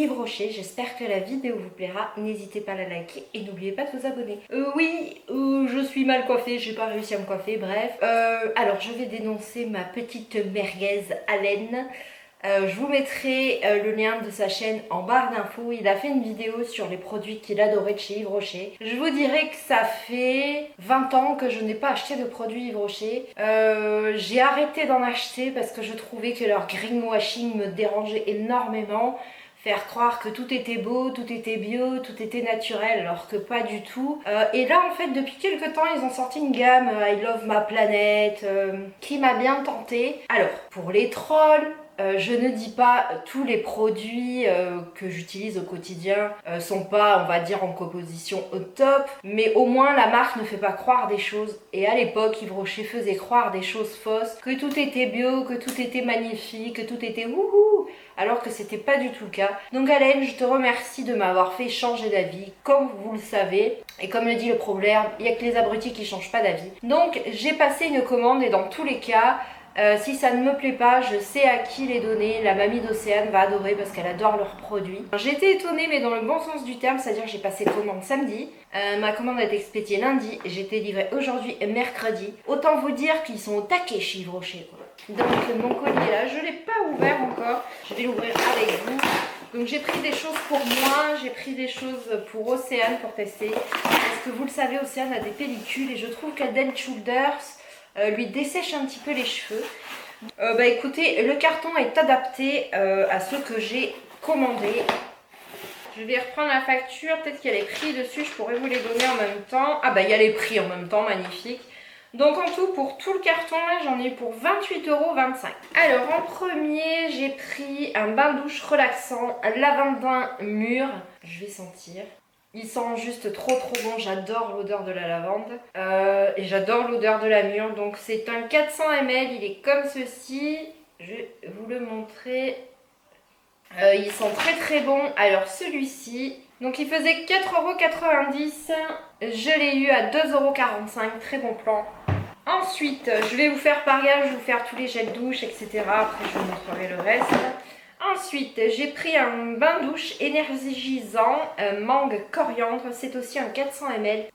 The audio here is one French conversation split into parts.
Yves Rocher, j'espère que la vidéo vous plaira, n'hésitez pas à la liker et n'oubliez pas de vous abonner. Je suis mal coiffée, j'ai pas réussi à me coiffer, bref. Alors je vais dénoncer ma petite merguez Allen. Je vous mettrai le lien de sa chaîne en barre d'infos. Il a fait une vidéo sur les produits qu'il adorait de chez Yves Rocher. Je vous dirais que ça fait 20 ans que je n'ai pas acheté de produits Yves Rocher. J'ai arrêté d'en acheter parce que je trouvais que leur greenwashing me dérangeait énormément. Faire croire que tout était beau, tout était bio, tout était naturel, alors que pas du tout. Et là, en fait, depuis quelques temps, ils ont sorti une gamme I Love Ma Planète qui m'a bien tentée. Alors, pour les trolls, je ne dis pas tous les produits que j'utilise au quotidien sont pas, on va dire, en composition au top, mais au moins la marque ne fait pas croire des choses. Et à l'époque, Yves Rocher faisait croire des choses fausses, que tout était bio, que tout était magnifique, que tout était wouhou, alors que c'était pas du tout le cas. Donc Allen, je te remercie de m'avoir fait changer d'avis, comme vous le savez, et comme le dit le proverbe, il n'y a que les abrutis qui changent pas d'avis. Donc j'ai passé une commande et dans tous les cas, si ça ne me plaît pas, je sais à qui les donner. La mamie d'Océane va adorer parce qu'elle adore leurs produits. J'ai été étonnée, mais dans le bon sens du terme, c'est-à-dire que j'ai passé commande samedi. Ma commande a été expédiée lundi et j'ai été livrée aujourd'hui mercredi. Autant vous dire qu'ils sont au taquet chez Yves Rocher, quoi. Donc mon colis là, je ne l'ai pas ouvert encore. Je vais l'ouvrir avec vous. Donc j'ai pris des choses pour moi, j'ai pris des choses pour Océane pour tester. Parce que vous le savez, Océane a des pellicules et je trouve qu'Head & Shoulders lui dessèche un petit peu les cheveux. Écoutez, le carton est adapté à ce que j'ai commandé. Je vais reprendre la facture, peut-être qu'il y a les prix dessus, je pourrais vous les donner en même temps. Ah bah il y a les prix en même temps, magnifique. Donc en tout, pour tout le carton, là, j'en ai eu pour 28,25 €. Alors en premier, j'ai pris un bain-douche relaxant lavandin mûr. Je vais sentir. Il sent juste trop bon, j'adore l'odeur de la lavande et j'adore l'odeur de la mûre. Donc c'est un 400 ml, il est comme ceci. Je vais vous le montrer. Il sent très bon. Alors celui-ci, donc il faisait 4,90 €. Je l'ai eu à 2,45 €, très bon plan. Ensuite, je vais vous faire par gage, je vais vous faire tous les gels de douche, etc. Après je vous montrerai le reste. Ensuite, j'ai pris un bain-douche énergisant mangue coriandre. C'est aussi un 400 ml.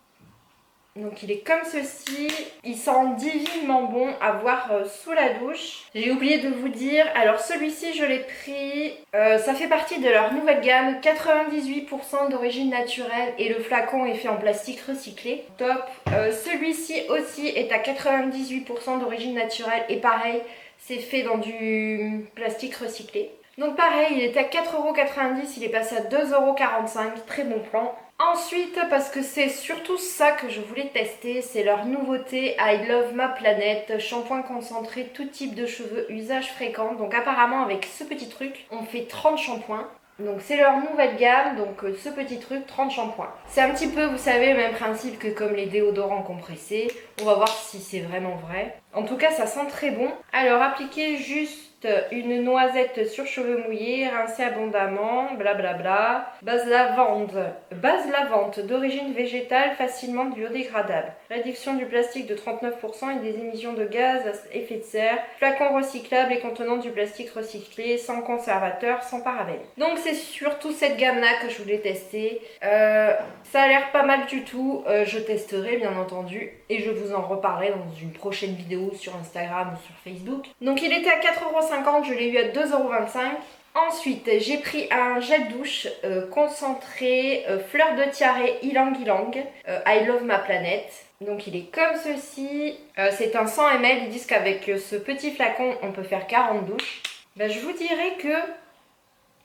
Donc il est comme ceci. Il sent divinement bon à voir sous la douche. J'ai oublié de vous dire, alors celui-ci je l'ai pris. Ça fait partie de leur nouvelle gamme. 98% d'origine naturelle et le flacon est fait en plastique recyclé. Top. Celui-ci aussi est à 98% d'origine naturelle et pareil, c'est fait dans du plastique recyclé. Donc pareil, il était à 4,90 €, il est passé à 2,45 €, très bon plan. Ensuite, parce que c'est surtout ça que je voulais tester, c'est leur nouveauté I Love Ma Planète, shampoing concentré, tout type de cheveux, usage fréquent. Donc apparemment avec ce petit truc, on fait 30 shampoings. Donc c'est leur nouvelle gamme, donc ce petit truc, 30 shampoings. C'est un petit peu, vous savez, le même principe que comme les déodorants compressés. On va voir si c'est vraiment vrai. En tout cas, ça sent très bon. Alors appliquez juste une noisette sur cheveux mouillés, rincez abondamment, blablabla. Base lavante d'origine végétale, facilement biodégradable. Réduction du plastique de 39% et des émissions de gaz à effet de serre. Flacon recyclable et contenant du plastique recyclé, sans conservateur, sans parabènes. Donc c'est surtout cette gamme-là que je voulais tester. Ça a l'air pas mal du tout. Je testerai bien entendu et je vous en reparlerai dans une prochaine vidéo sur Instagram ou sur Facebook. Donc il était à 4,50 €, je l'ai eu à 2,25 €. Ensuite, j'ai pris un gel douche concentré fleur de tiare ylang ylang I Love Ma Planète. Donc il est comme ceci. C'est un 100 ml. Ils disent qu'avec ce petit flacon, on peut faire 40 douches. Je vous dirais que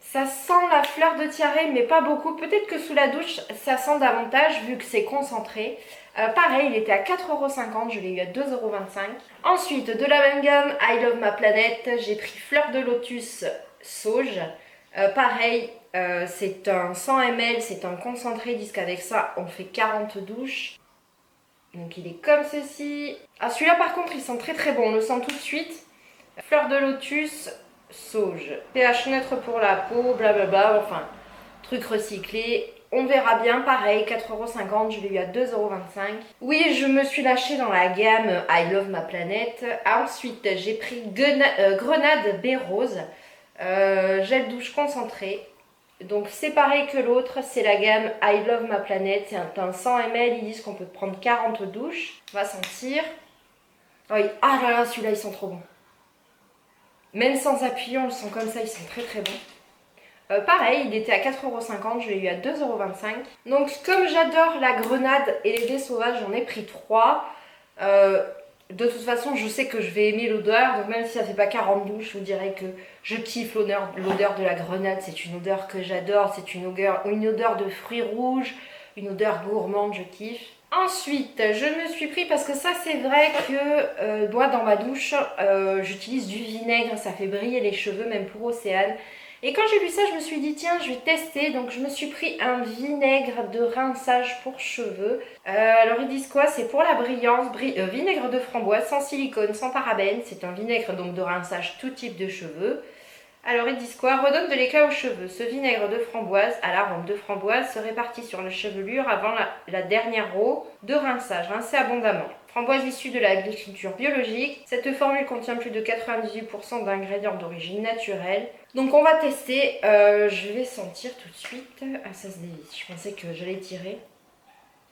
ça sent la fleur de tiare, mais pas beaucoup. Peut-être que sous la douche, ça sent davantage vu que c'est concentré. Pareil, il était à 4,50 €, je l'ai eu à 2,25 €. Ensuite, de la même gamme, I Love Ma Planète, j'ai pris fleur de lotus sauge. Pareil, c'est un 100 ml, c'est un concentré, ils disent qu'avec ça, on fait 40 douches. Donc il est comme ceci. Ah, celui-là par contre, il sent très bon, on le sent tout de suite. Fleur de lotus sauge. pH neutre pour la peau, blablabla, enfin, truc recyclé. On verra bien, pareil, 4,50 €, je l'ai eu à 2,25 €. Oui, je me suis lâchée dans la gamme I Love Ma Planète. Ensuite, j'ai pris Grenade baie rose, gel douche concentré. Donc c'est pareil que l'autre, c'est la gamme I Love Ma Planète. C'est un 100 ml, ils disent qu'on peut prendre 40 douches. On va sentir. Oui. Ah là là, celui-là, ils sont trop bons. Même sans appui, on le sent comme ça, ils sont très très bons. Pareil, il était à 4,50€, je l'ai eu à 2,25€. Donc comme j'adore la grenade et les dés sauvages, j'en ai pris 3. De toute façon, je sais que je vais aimer l'odeur, donc même si ça fait pas 40 douches, je vous dirais que je kiffe l'odeur de la grenade. C'est une odeur que j'adore, c'est une odeur de fruits rouges, une odeur gourmande, je kiffe. Ensuite, je me suis pris, parce que ça c'est vrai que moi dans ma douche, j'utilise du vinaigre, ça fait briller les cheveux, même pour Océane. Et quand j'ai vu ça, je me suis dit tiens, je vais tester. Donc je me suis pris un vinaigre de rinçage pour cheveux. Alors ils disent quoi? C'est pour la brillance, vinaigre de framboise, sans silicone, sans parabènes. C'est un vinaigre donc de rinçage tout type de cheveux. Alors ils disent quoi? Redonne de l'éclat aux cheveux. Ce vinaigre de framboise à l'arôme de framboise se répartit sur la chevelure avant la dernière roue de rinçage. Rincez abondamment. Framboise issue de l'agriculture biologique. Cette formule contient plus de 98% d'ingrédients d'origine naturelle. Donc on va tester. Je vais sentir tout de suite. Ah, ça se dévisse. Je pensais que j'allais tirer.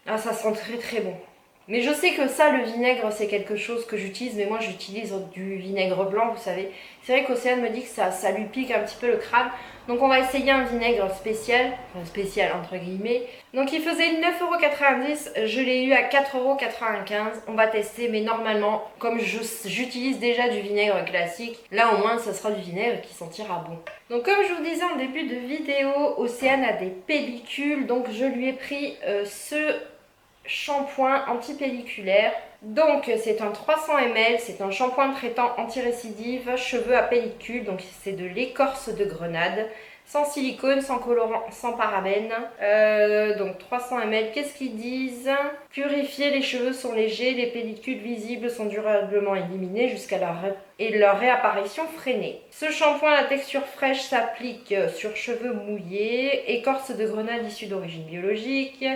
Ah, ça sent très très bon. Mais je sais que ça, le vinaigre, c'est quelque chose que j'utilise, mais moi j'utilise du vinaigre blanc, vous savez. C'est vrai qu'Océane me dit que ça lui pique un petit peu le crâne. Donc on va essayer un vinaigre spécial, enfin spécial entre guillemets. Donc il faisait 9,90€, je l'ai eu à 4,95€. On va tester, mais normalement, comme j'utilise déjà du vinaigre classique, là au moins ça sera du vinaigre qui sentira bon. Donc comme je vous disais en début de vidéo, Océane a des pellicules, donc je lui ai pris ce shampoing antipelliculaire. Donc c'est un 300 ml, c'est un shampoing traitant anti-récidive, cheveux à pellicule, donc c'est de l'écorce de grenade, sans silicone, sans colorant, sans parabènes. Donc 300 ml, qu'est-ce qu'ils disent? Purifier, les cheveux sont légers, les pellicules visibles sont durablement éliminées jusqu'à leur réapparition freinée. Ce shampoing à la texture fraîche s'applique sur cheveux mouillés, écorce de grenade issue d'origine biologique,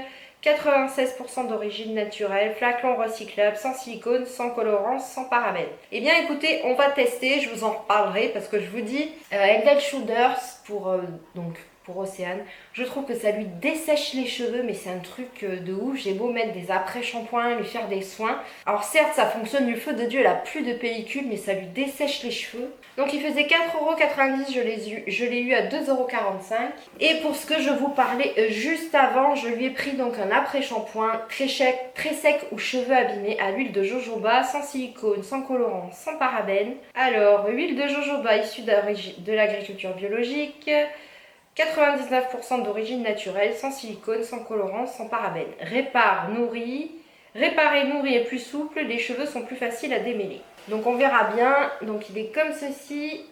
96% d'origine naturelle, flacon recyclable, sans silicone, sans colorant, sans parabènes. Eh bien écoutez, on va tester, je vous en reparlerai parce que je vous dis, Head & Shoulders pour Océane, je trouve que ça lui dessèche les cheveux, mais c'est un truc de ouf. J'ai beau mettre des après-shampoings, lui faire des soins. Alors certes, ça fonctionne du feu de Dieu, elle a plus de pellicule, mais ça lui dessèche les cheveux. Donc il faisait 4,90€, je l'ai eu à 2,45€. Et pour ce que je vous parlais juste avant, je lui ai pris donc un après-shampoing très sec ou cheveux abîmés à l'huile de jojoba, sans silicone, sans colorant, sans parabènes. Alors, huile de jojoba issue de l'agriculture biologique, 99% d'origine naturelle, sans silicone, sans colorant, sans parabènes. Réparer, nourrit et plus souple, les cheveux sont plus faciles à démêler. Donc on verra bien, donc il est comme ceci.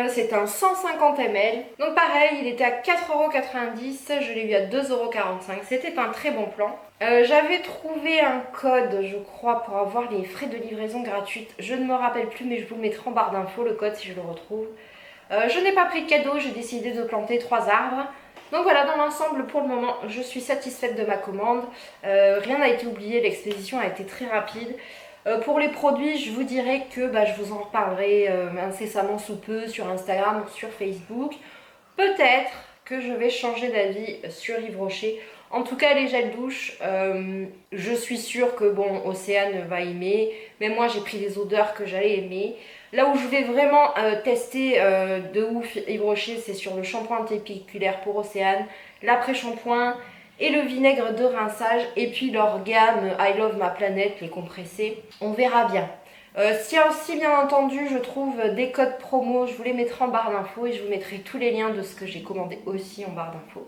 C'est un 150 ml. Donc pareil, il était à 4,90€, je l'ai eu à 2,45€. C'était un très bon plan. J'avais trouvé un code, je crois, pour avoir les frais de livraison gratuite. Je ne me rappelle plus, mais je vous le mettrai en barre d'infos, le code, si je le retrouve. Je n'ai pas pris de cadeau, j'ai décidé de planter 3 arbres. Donc voilà, dans l'ensemble, pour le moment, je suis satisfaite de ma commande. Rien n'a été oublié, l'expédition a été très rapide. Pour les produits, je vous dirais que je vous en reparlerai incessamment sous peu sur Instagram ou sur Facebook. Peut-être que je vais changer d'avis sur Yves Rocher. En tout cas, les gels douche, je suis sûre que Océane va aimer. Même moi, j'ai pris des odeurs que j'allais aimer. Là où je vais vraiment tester de ouf Yves Rocher, c'est sur le shampoing antipelliculaire pour Océane, l'après-shampoing et le vinaigre de rinçage. Et puis leur gamme I Love Ma Planète, les compressés. On verra bien. S'il y a aussi bien entendu, je trouve des codes promo, je vous les mettrai en barre d'infos et je vous mettrai tous les liens de ce que j'ai commandé aussi en barre d'infos.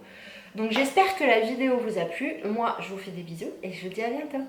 Donc j'espère que la vidéo vous a plu. Moi, je vous fais des bisous et je vous dis à bientôt.